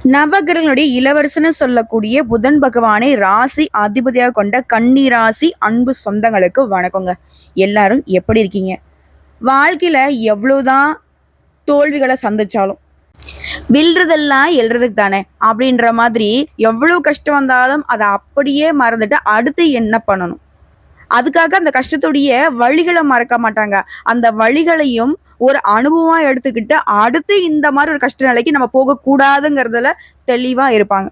நவகிரகங்களுடைய இளவரசன்னு சொல்லக்கூடிய புதன் பகவானை ராசி அதிபதியாக கொண்ட கன்னி ராசி அன்பு சொந்தங்களுக்கு வணக்கங்க. எல்லாரும் எப்படி இருக்கீங்க? வாழ்க்கையில எவ்வளவுதான் தோல்விகளை சந்திச்சாலும் வில்றதெல்லாம் எழுறதுக்கு தானே அப்படின்ற மாதிரி எவ்வளவு கஷ்டம் வந்தாலும் அதை அப்படியே மறந்துட்டு அடுத்து என்ன பண்ணணும், அதுக்காக அந்த கஷ்டத்துடைய வழிகளை மறக்க மாட்டாங்க. அந்த வழிகளையும் ஒரு அனுபவமா எடுத்துக்கிட்டு அடுத்து இந்த மாதிரி ஒரு கஷ்ட நிலைக்கு நம்ம போகக்கூடாதுங்கிறதுல தெளிவா இருப்பாங்க.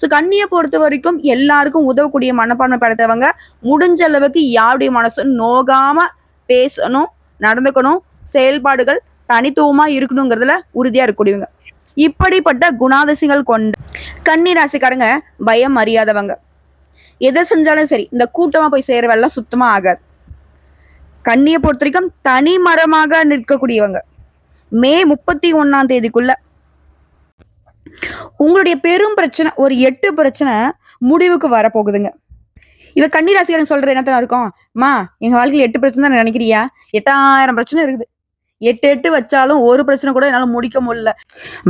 ஸோ கண்ணியை பொறுத்த வரைக்கும் எல்லாருக்கும் உதவக்கூடிய மனப்பான்மை படைத்தவங்க. முடிஞ்ச அளவுக்கு யாருடைய மனசும் நோகாம பேசணும், நடந்துக்கணும், செயல்பாடுகள் தனித்துவமா இருக்கணுங்கிறதுல உறுதியா இருக்கக்கூடியவங்க. இப்படிப்பட்ட குணாதிசயங்கள் கொண்ட கன்னி ராசிக்காரங்க பயம் அறியாதவங்க. எதை செஞ்சாலும் சரி இந்த கூட்டமா போய் சேர வேலை சுத்தமா ஆகாது. கண்ணியை பொறுத்த வரைக்கும் தனி மரமாக நிற்கக்கூடியவங்க. மே 31 உங்களுடைய பெரும் பிரச்சனை ஒரு 8 பிரச்சனை முடிவுக்கு வரப்போகுதுங்க. இவ கன்னி ராசிக்காரன் சொல்றது என்னத்தான் இருக்கும், மா எங்க வாழ்க்கையில் 8 பிரச்சனை தான் நினைக்கிறியா? 8000 பிரச்சனை இருக்குது. 8 வச்சாலும் ஒரு பிரச்சனை கூட என்னால முடிக்க முடியல.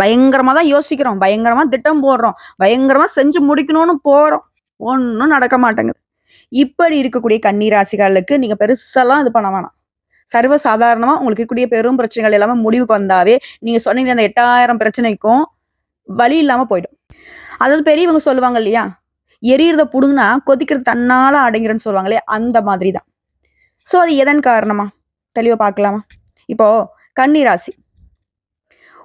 பயங்கரமா தான் யோசிக்கிறோம், பயங்கரமா திட்டம் போடுறோம், பயங்கரமா செஞ்சு முடிக்கணும்னு போறோம், ஒன்றும் நடக்க மாட்டேங்குது. இப்படி இருக்கக்கூடிய கன்னி ராசிகளுக்கு நீங்க பெருசெல்லாம் இது பண்ண வேணாம். சர்வ சாதாரணமா உங்களுக்கு இருக்கக்கூடிய பெரும் பிரச்சனைகள் எல்லாமே முடிவுக்கு வந்தாவே நீங்க சொன்னீங்க அந்த 8000 பிரச்சனைக்கும் வழி இல்லாம போயிடும். அதாவது பெரியவங்க சொல்லுவாங்க இல்லையா, எரியறத புடுங்கினா கொதிக்கிறது தன்னால அடங்கிறன்னு சொல்லுவாங்க இல்லையா, அந்த மாதிரி தான். ஸோ அது எதன் காரணமா தெளிவா பார்க்கலாமா? இப்போ கன்னி ராசி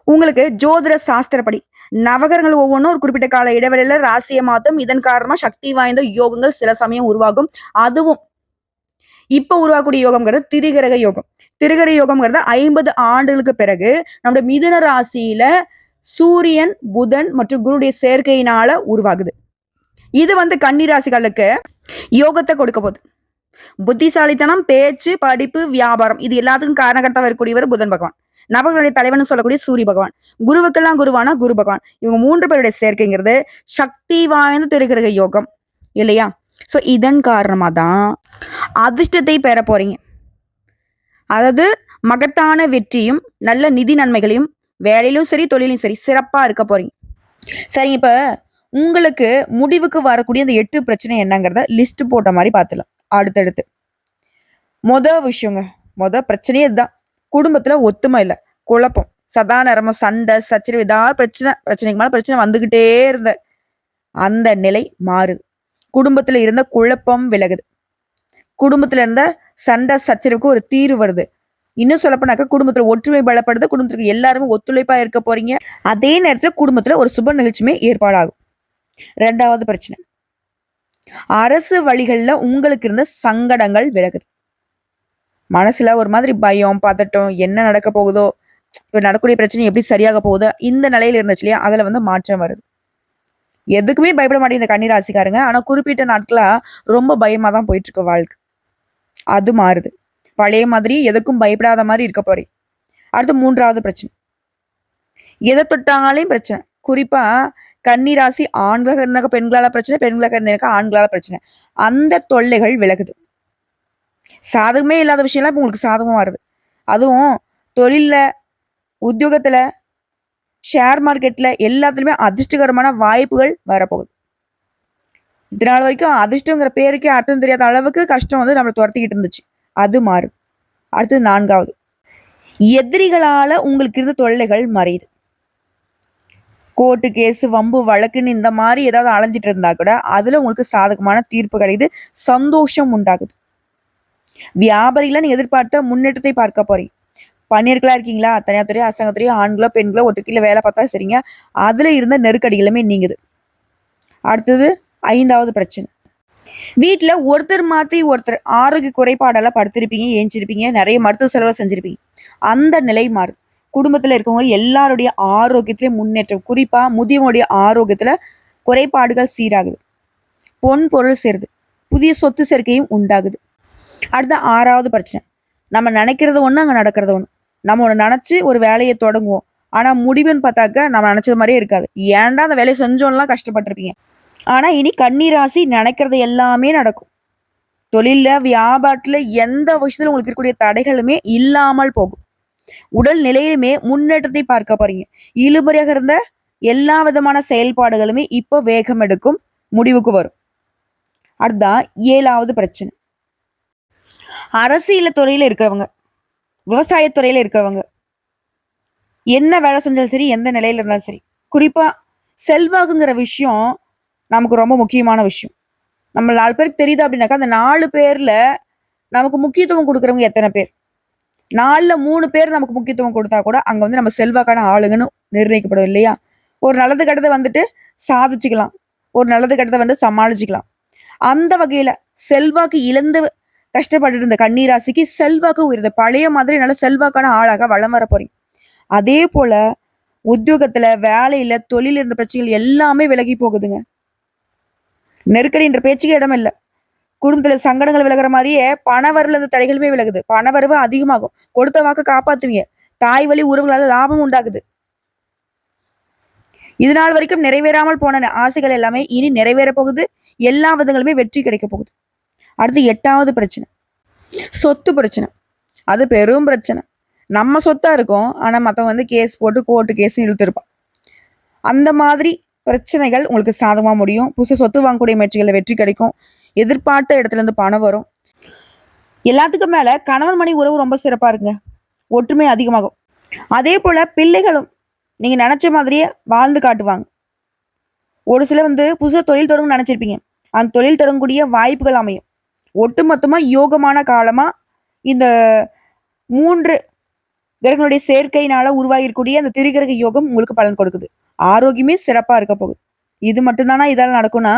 உங்களுக்கு ஜோதிட சாஸ்திரப்படி நவகரங்கள் ஒவ்வொன்றும் ஒரு குறிப்பிட்ட கால இடைவெளியில ராசியை மாத்தும். இதன் காரணமா சக்தி வாய்ந்த யோகங்கள் சில சமயம் உருவாகும். அதுவும் இப்ப உருவாக்கக்கூடிய யோகம்ங்கிறது திரிகிரக யோகம். திரிகிரக யோகம்ங்கிறது 50 ஆண்டுகளுக்கு பிறகு நம்முடைய மிதுன ராசியில சூரியன், புதன் மற்றும் குருடைய சேர்க்கையினால உருவாகுது. இது கன்னி ராசிகளுக்கு யோகத்தை கொடுக்க போகுது. புத்திசாலித்தனம், பேச்சு, படிப்பு, வியாபாரம் இது எல்லாத்துக்கும் காரணகர்த்தா வரக்கூடியவர் புதன் பகவான். நவர்களுடைய தலைவன் சொல்லக்கூடிய சூரிய பகவான். குருவுக்கெல்லாம் குருவான குரு பகவான். இவங்க 3 பேருடைய சேர்க்கைங்கிறது சக்தி வாய்ந்த திரிகிரக யோகம் இல்லையா? ஸோ இதன் காரணமா தான் அதிர்ஷ்டத்தை பெற போறீங்க. அதாவது மகத்தான வெற்றியும் நல்ல நிதி நன்மைகளையும் வேலையிலும் சரி தொழிலும் சரி சிறப்பா இருக்க போறீங்க. சரி, இப்ப உங்களுக்கு முடிவுக்கு வரக்கூடிய அந்த 8 பிரச்சனை என்னங்கிறத லிஸ்ட் போட்ட மாதிரி பார்த்துலாம். அடுத்தடுத்து விஷயங்க, பிரச்சனையே இதுதான். குடும்பத்துல ஒத்துமை இல்லை, குழப்பம், சதா நேரமும் சண்டை சச்சரவு, ஏதாவது பிரச்சனைக்கு மேல பிரச்சனை வந்துகிட்டே இருந்த அந்த நிலை மாறுது. குடும்பத்துல இருந்த குழப்பம் விலகுது. குடும்பத்துல இருந்த சண்டை சச்சரவுக்கு ஒரு தீர்வு வருது. இன்னும் சொல்லப்போனாக்க குடும்பத்துல ஒற்றுமை பலப்படுது. குடும்பத்துக்கு எல்லாருமே ஒத்துழைப்பா இருக்க போறீங்க. அதே நேரத்துல குடும்பத்துல ஒரு சுப நிகழ்ச்சியுமே ஏற்பாடாகும். 2வது பிரச்சனை, அரசு வழிகள்ல உங்களுக்கு இருந்த சங்கடங்கள் விலகுது. மனசுல ஒரு மாதிரி பயம், பதட்டம், என்ன நடக்க போகுதோ, இப்ப நடக்கூடிய பிரச்சனை எப்படி சரியாக போகுதோ, இந்த நிலையில இருந்துச்சு இல்லையா, அதுல மாற்றம் வருது. எதுக்குமே பயப்பட மாட்டேங்க இந்த கன்னி ராசிக்காரங்க. ஆனா குறிப்பிட்ட நாட்களா ரொம்ப பயமா தான் போயிட்டு இருக்கு வாழ்க்கை. அது மாறுது. பழைய மாதிரி எதுக்கும் பயப்படாத மாதிரி இருக்க போறீங்க. அடுத்து 3வது பிரச்சனை, எதை தொட்டாலையும் பிரச்சனை. குறிப்பா கன்னி ராசி ஆண்களாக இருந்தாக்க பெண்களால பிரச்சனை, பெண்களாக இருந்தாக்க ஆண்களால பிரச்சனை. அந்த தொல்லைகள் விலகுது. சாதகமே இல்லாத விஷயம்லாம் இப்போ உங்களுக்கு சாதகமா வருது. அதுவும் தொழில்ல, உத்தியோகத்துல, ஷேர் மார்க்கெட்ல எல்லாத்துலயுமே அதிர்ஷ்டகரமான வாய்ப்புகள் வரப்போகுது. இதனால வரைக்கும் அதிர்ஷ்டங்கிற பேருக்கே அர்த்தம் தெரியாத அளவுக்கு கஷ்டம் நம்மளை துரத்திக்கிட்டு இருந்துச்சு. அது மாறுது. அடுத்து 4வது, எதிரிகளால உங்களுக்கு இருந்த தொல்லைகள் மறையுது. கோர்ட்டு கேஸ், வம்பு வழக்குன்னு இந்த மாதிரி ஏதாவது அலைஞ்சிட்டு இருந்தா கூட அதுல உங்களுக்கு சாதகமான தீர்ப்பு கிடைக்குது. சந்தோஷம் உண்டாகுது. வியாபாரிகள நீங்க எதிர்பார்த்த முன்னேற்றத்தை பார்க்க போறீங்க. பணியர்களா இருக்கீங்களா, தனியார் துறையோ அரசாங்கத்துறையோ ஆண்களோ பெண்களோ ஒத்துக்கையில வேலை பார்த்தா சரிங்க, அதுல இருந்த நெருக்கடிகளுமே நீங்குது. அடுத்தது 5வது பிரச்சனை, வீட்டுல ஒருத்தர் மாத்தி ஒருத்தர் ஆரோக்கிய குறைபாடெல்லாம் படுத்திருப்பீங்க, ஏஞ்சிருப்பீங்க, நிறைய மருத்துவ செலவு செஞ்சிருப்பீங்க. அந்த நிலை மாறுது. குடும்பத்துல இருக்கவங்க எல்லாருடைய ஆரோக்கியத்திலே முன்னேற்றம். குறிப்பா முதியவங்களுடைய ஆரோக்கியத்துல குறைபாடுகள் சீராகுது. பொன் பொருள் சேருது. புதிய சொத்து சேர்க்கையும் உண்டாகுது. அடுத்த 6வது பிரச்சனை, நம்ம நினைக்கிறது ஒண்ணு, அங்க நடக்கிறது ஒண்ணு. நம்ம ஒண்ணு நினைச்சு ஒரு வேலையை தொடங்குவோம், ஆனா முடிவுன்னு பார்த்தாக்க நம்ம நினைச்சது மாதிரியே இருக்காது. ஏன்டா அந்த வேலையை செஞ்சோம்லாம் கஷ்டப்பட்டிருப்பீங்க. ஆனா இனி கன்னி ராசி நினைக்கிறது எல்லாமே நடக்கும். தொழில்ல, வியாபாரத்துல, எந்த விஷயத்துல உங்களுக்கு இருக்கக்கூடிய தடைகளுமே இல்லாமல் போகும். உடல் நிலையிலுமே முன்னேற்றத்தை பார்க்க போறீங்க. இழுபறியாக இருந்த எல்லா விதமான செயல்பாடுகளுமே இப்போ வேகம் எடுக்கும், முடிவுக்கு வரும். அடுத்ததான் 7வது பிரச்சனை. அரசியல் துறையில இருக்கிறவங்க, விவசாயத்துறையில இருக்கிறவங்க, என்ன வேலை செஞ்சாலும் சரி, எந்த நிலையில இருந்தாலும் சரி, குறிப்பா செல்வாக்குங்கிற விஷயம் நமக்கு ரொம்ப முக்கியமான விஷயம். நம்ம 4 பேருக்கு தெரியுது அப்படின்னாக்கா, அந்த 4 பேர்ல நமக்கு முக்கியத்துவம் கொடுக்குறவங்க எத்தனை பேர்? 4ல 3 பேர் நமக்கு முக்கியத்துவம் கொடுத்தா கூட, அங்க வந்து நம்ம செல்வாக்கான ஆளுங்கன்னு நிர்ணயிக்கப்படும் இல்லையா? ஒரு நல்லது கெட்டத வந்துட்டு சாதிச்சுக்கலாம். ஒரு நல்லது கெட்டத வந்து சமாளிச்சுக்கலாம். அந்த வகையில செல்வாக்கு இழந்து கஷ்டப்பட்டுட்டு இருந்த கன்னி ராசிக்கு செல்வாக்கு உயருது. பழைய மாதிரி நல்ல செல்வாக்கான ஆளாக வலம் வர போறீங்க. அதே போல உத்தியோகத்துல, வேலையில, தொழில் இருந்த பிரச்சனைகள் எல்லாமே விலகி போகுதுங்க. நெருக்கடின்ற பேச்சுக்கே இடம் இல்ல. குடும்பத்துல சங்கடங்கள் விலகுற மாதிரியே பணவரவுல இருந்த தடைகளுமே விலகுது. பணவரவு அதிகமாகும். கொடுத்த வாக்க காப்பாத்துவீங்க. தாய் வழி உறவுகளால லாபம் உண்டாகுது. இது நாள் வரைக்கும் நிறைவேறாமல் போன ஆசைகள் எல்லாமே இனி நிறைவேற போகுது. எல்லா விதங்களுமே வெற்றி கிடைக்க போகுது. அடுத்து 8வது பிரச்சனை. சொத்து பிரச்சனை. அது பெரும் பிரச்சனை. நம்ம சொத்தா இருக்கும். ஆனா மத்தவங்க வந்து கேஸ் போட்டு கோர்ட்டு கேஸ் இழுத்திருப்பான். அந்த மாதிரி பிரச்சனைகள் உங்களுக்கு சாதகமா முடியும். புதுசு சொத்து வாங்கக்கூடிய முயற்சிகள்ல வெற்றி கிடைக்கும். எதிர்பார்த்த இடத்துல இருந்து பணம் வரும். எல்லாத்துக்கும் மேல கணவன் மனைவி உறவு ரொம்ப சிறப்பா இருக்குங்க. ஒற்றுமை அதிகமாகும். அதே போல பிள்ளைகளும் நீங்க நினைச்ச மாதிரியே வாழ்ந்து காட்டுவாங்க. ஒரு சில வந்து புதுசா தொழில் தொடங்க நினைச்சிருப்பீங்க. அந்த தொழில் தொடங்கக்கூடிய வாய்ப்புகள் அமையும். ஒட்டுமொத்தமா யோகமான காலமா இந்த 3 கிரகங்களுடைய சேர்க்கையினால உருவாகிருக்கூடிய அந்த திரிகிரக யோகம் உங்களுக்கு பலன் கொடுக்குது. ஆரோக்கியமே சிறப்பா இருக்க போகுது. இது மட்டும்தானா இதால நடக்கும்னா,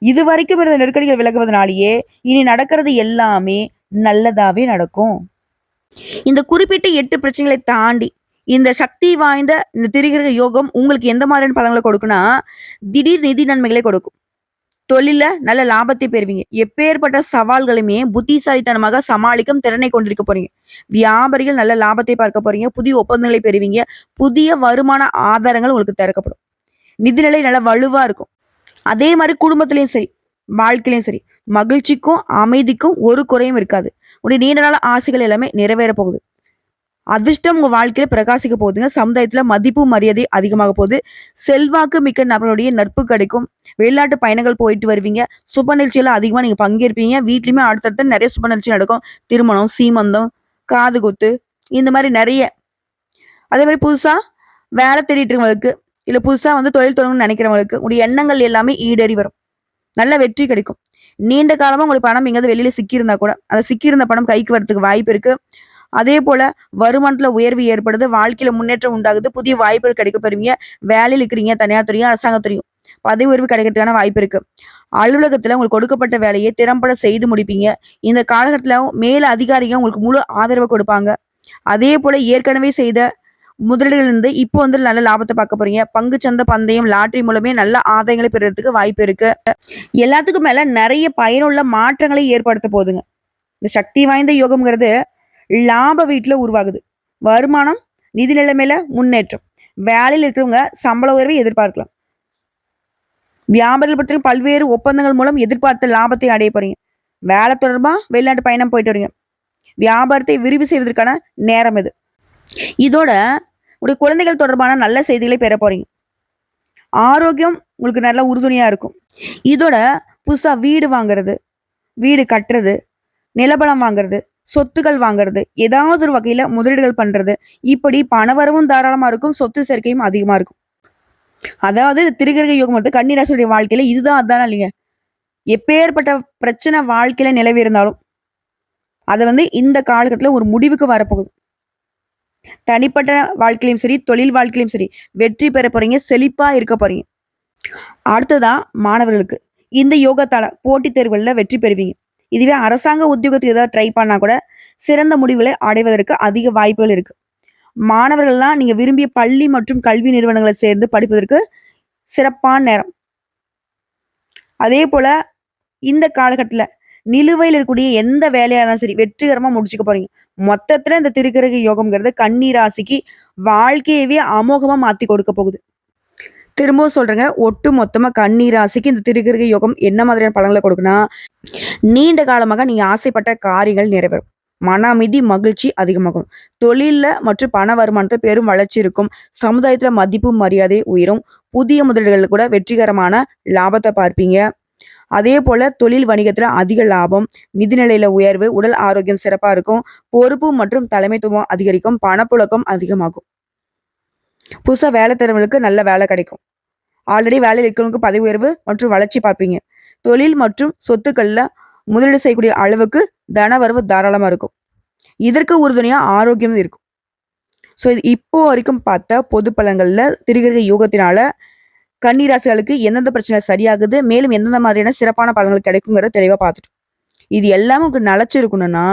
இது வரைக்கும் இருந்த நெருக்கடிகள் விலகுவதனாலேயே இனி நடக்கிறது எல்லாமே நல்லதாவே நடக்கும். இந்த குறிப்பிட்ட 8 பிரச்சனைகளை தாண்டி இந்த சக்தி வாய்ந்த இந்த திரிகிரக யோகம் உங்களுக்கு எந்த மாதிரியான பலன்களை கொடுக்குன்னா, திடீர் நிதி நன்மைகளை கொடுக்கும். தொழில்ல நல்ல லாபத்தை பெறுவீங்க. எப்பேற்பட்ட சவால்களையுமே புத்திசாலித்தனமாக சமாளிக்கும் திறனை கொண்டிருக்க போறீங்க. வியாபாரிகள் நல்ல லாபத்தை பார்க்க போறீங்க. புதிய ஒப்பந்தங்களை பெறுவீங்க. புதிய வருமான ஆதாரங்கள் உங்களுக்கு திறக்கப்படும். நிதிநிலை நல்ல வலுவா இருக்கும். அதே மாதிரி குடும்பத்திலயும் சரி, வாழ்க்கையிலயும் சரி, மகிழ்ச்சிக்கும் அமைதிக்கும் ஒரு குறையும் இருக்காது. உடைய நீண்ட நாள் ஆசைகள் எல்லாமே நிறைவேற போகுது. அதிர்ஷ்டம் உங்க வாழ்க்கையில பிரகாசிக்க போகுதுங்க. சமுதாயத்துல மதிப்பு மரியாதை அதிகமாக போகுது. செல்வாக்கு மிக்க நபருடைய நட்பு கிடைக்கும். வெளிநாட்டு பயணங்கள் போயிட்டு வருவீங்க. சுப நிகழ்ச்சியில அதிகமா நீங்க பங்கேற்பீங்க. வீட்லயுமே அடுத்தடுத்து நிறைய சுப நிகழ்ச்சி நடக்கும். திருமணம், சீமந்தம், காது குத்து, இந்த மாதிரி நிறைய. அதே மாதிரி புதுசா வேலை தேடிட்டு இருக்கவங்களுக்கு, இல்ல புதுசா வந்து தொழில் தொடங்கணும்னு நினைக்கிறவங்களுக்கு உடைய எண்ணங்கள் எல்லாமே ஈடேறி வரும். நல்ல வெற்றி கிடைக்கும். நீண்ட காலமா உங்களுக்கு பணம் எங்கேயாவது வெளியில சிக்கியிருந்தா கூட, அந்த சிக்கியிருந்த பணம் கைக்கு வரதுக்கு வாய்ப்பு இருக்கு. அதே போல வருமானத்துல உயர்வு ஏற்படுது. வாழ்க்கையில முன்னேற்றம் உண்டாகுது. புதிய வாய்ப்புகள் கிடைக்க பெறுவீங்க. வேலையில் இருக்கிறீங்க, தனியார் துறையும் அரசாங்கத்துறையும் பதவி உயர்வு கிடைக்கிறதுக்கான வாய்ப்பு இருக்கு. அலுவலகத்துல உங்களுக்கு கொடுக்கப்பட்ட வேலையை திறம்பட செய்து முடிப்பீங்க. இந்த காலகட்டத்துல மேல அதிகாரிகள் உங்களுக்கு முழு ஆதரவு கொடுப்பாங்க. அதே போல ஏற்கனவே செய்த முதலீடுகள் இருந்து இப்போ வந்து நல்ல லாபத்தை பார்க்க போறீங்க. பங்கு சந்தை, பந்தயம், லாட்டரி மூலமே நல்ல ஆதாயங்களை பெறுறதுக்கு வாய்ப்பு இருக்கு. எல்லாத்துக்கும் மேல நிறைய பயனுள்ள மாற்றங்களை ஏற்படுத்த போகுதுங்க. இந்த சக்தி வாய்ந்த யோகம்ங்கிறது லாப வீட்டுல உருவாகுது. வருமானம், நிதி நிலைமையில முன்னேற்றம். வேலையில் இருக்கிறவங்க சம்பள உயர்வை எதிர்பார்க்கலாம். வியாபாரிகள் பற்றி பல்வேறு ஒப்பந்தங்கள் மூலம் எதிர்பார்த்த லாபத்தை அடைய போறீங்க. வேலை தொடர்பா வெளிநாட்டு பயணம் போயிட்டு வரீங்க. வியாபாரத்தை விரிவு செய்வதற்கான நேரம் இது. இதோட உடைய குழந்தைகள் தொடர்பான நல்ல செய்திகளை பெற போறீங்க. ஆரோக்கியம் உங்களுக்கு நல்ல உறுதுணையா இருக்கும். இதோட புதுசா வீடு வாங்குறது, வீடு கட்டுறது, நிலபலம் வாங்குறது, சொத்துக்கள் வாங்குறது, ஏதாவது ஒரு வகையில முதலீடுகள் பண்றது, இப்படி பணவரவும் தாராளமா இருக்கும். சொத்து சேர்க்கையும் அதிகமா இருக்கும். அதாவது திரிகிரக யோகம் வந்து கன்னி ராசியுடைய வாழ்க்கையில இதுதான் அதான இல்லைங்க. எப்பேற்பட்ட பிரச்சனை வாழ்க்கையில நிலவி இருந்தாலும் அதை வந்து இந்த காலகட்டத்துல ஒரு முடிவுக்கு வரப்போகுது. தனிப்பட்ட வாழ்க்கையிலும் சரி, தொழில் வாழ்க்கையிலும் சரி, வெற்றி பெற போறீங்க. செழிப்பா இருக்க போறீங்க. அடுத்ததா மாணவர்களுக்கு இந்த யோகத்தால போட்டித் தேர்வுகள்ல வெற்றி பெறுவீங்க. இதுவே அரசாங்க உத்தியோகத்துக்கு ஏதாவது ட்ரை பண்ணா கூட சிறந்த முடிவுகளை அடைவதற்கு அதிக வாய்ப்புகள் இருக்கு. மாணவர்கள்லாம் நீங்க விரும்பிய பள்ளி மற்றும் கல்வி நிறுவனங்களை சேர்ந்து படிப்பதற்கு சிறப்பான நேரம். அதே போல இந்த காலகட்டத்துல நிலுவையில் இருக்கக்கூடிய எந்த வேலையா இருந்தாலும் சரி வெற்றிகரமா முடிச்சுக்க போறீங்க. மொத்தத்துல இந்த திருக்கிரக யோகம்ங்கிறது கன்னி ராசிக்கு வாழ்க்கையவே அமோகமா மாத்தி கொடுக்க போகுது. திரும்பவும் சொல்றேங்க, ஒட்டு மொத்தமா கன்னி ராசிக்கு இந்த திருக்கிரக யோகம் என்ன மாதிரியான பலன்களை கொடுக்குன்னா, நீண்ட காலமாக நீங்க ஆசைப்பட்ட காரியங்கள் நிறைவேறும். மன அமைதி, மகிழ்ச்சி அதிகமாகும். தொழில்ல மற்றும் பண வருமானத்துல பெரும் வளர்ச்சி இருக்கும். சமுதாயத்துல மதிப்பு, மரியாதை உயரும். புதிய முதலீடுகள் கூட வெற்றிகரமான லாபத்தை பார்ப்பீங்க. அதே போல தொழில் வணிகத்துல அதிக லாபம், நிதிநிலையில உயர்வு, உடல் ஆரோக்கியம் சிறப்பா இருக்கும். பொறுப்பு மற்றும் தலைமைத்துவம் அதிகரிக்கும். பணப்புழக்கம் அதிகமாகும். புதுசா வேலை தேடுறவங்களுக்கு நல்ல வேலை கிடைக்கும். ஆல்ரெடி வேலையில் இருக்கிறவங்களுக்கு பதவி உயர்வு மற்றும் வளர்ச்சி பார்ப்பீங்க. தொழில் மற்றும் சொத்துக்கள்ல முதலீடு செய்யக்கூடிய அளவுக்கு தனவரவு தாராளமா இருக்கும். இதற்கு உறுதுணையா ஆரோக்கியம் இருக்கும். ஸோ இது இப்போ வரைக்கும் பார்த்த பொது பலன்கள்ல திருகிருக யோகத்தினால கன்னிராசிகளுக்கு எந்தெந்த பிரச்சனை சரியாகுது, மேலும் எந்தெந்த மாதிரியான சிறப்பான பலன்கள் கிடைக்குங்கிறத தெளிவா பார்த்துட்டோம். இது எல்லாமே உங்களுக்கு நிலைச்சிருக்கணும்னா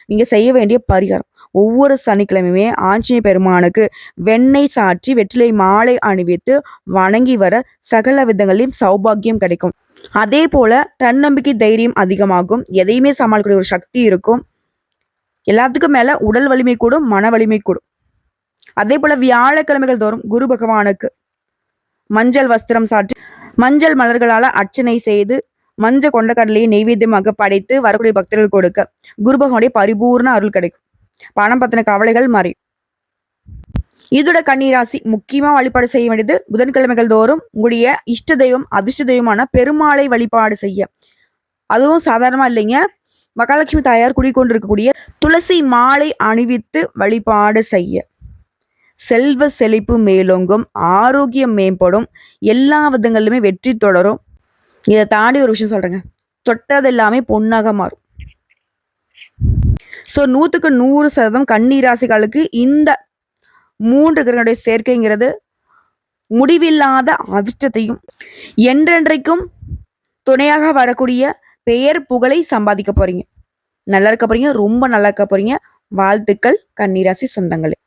நீங்க செய்ய வேண்டிய பரிகாரம், ஒவ்வொரு சனிக்கிழமையுமே ஆஞ்சநேய பெருமானுக்கு வெண்ணெய் சாற்றி வெற்றிலை மாலை அணிவித்து வணங்கி வர சகல விதங்களிலும் சௌபாக்கியம் கிடைக்கும். அதே போல தன்னம்பிக்கை, தைரியம் அதிகமாகும். எதையுமே சமாளிக்கக்கூடிய ஒரு சக்தி இருக்கும். எல்லாத்துக்கும் மேல உடல் வலிமை கூடும், மன வலிமை கூடும். அதே போல வியாழக்கிழமைகள் தோறும் குரு பகவானுக்கு மஞ்சள் வஸ்திரம் சாற்றி மஞ்சள் மலர்களால அர்ச்சனை செய்து மஞ்ச கொண்ட கடலையை நெய்வேத்தியமாக படைத்து வரக்கூடிய பக்தர்கள் கொடுக்க குரு பகவானுடைய பரிபூர்ண அருள் கிடைக்கும். பணம் பத்தின கவலைகள் மாறி. இதோட கன்னிராசி முக்கியமா வழிபாடு செய்ய வேண்டியது புதன்கிழமைகள் தோறும் உங்களுடைய இஷ்ட தெய்வம், அதிர்ஷ்ட தெய்வமான பெருமாளை வழிபாடு செய்ய. அதுவும் சாதாரணமா இல்லைங்க, மகாலட்சுமி தாயார் குடிக்கொண்டிருக்கக்கூடிய துளசி மாலை அணிவித்து வழிபாடு செய்ய. செல்வ செழிப்பு மேலோங்கும், ஆரோக்கியம் மேம்படும், எல்லா விதங்களிலுமே வெற்றி தொடரும். இதை தாண்டி ஒரு விஷயம் சொல்றேங்க, தொட்டது எல்லாமே பொன்னாக மாறும். ஸோ 100க்கு 100% கன்னிராசிகளுக்கு இந்த 3 கிரகங்களுடைய சேர்க்கைங்கிறது முடிவில்லாத அதிர்ஷ்டத்தையும் என்றென்றைக்கும் துணையாக வரக்கூடிய பெயர் புகழை சம்பாதிக்க போறீங்க. நல்லா இருக்க போறீங்க, ரொம்ப நல்லா இருக்க போறீங்க. வாழ்த்துக்கள் கன்னிராசி சொந்தங்களே.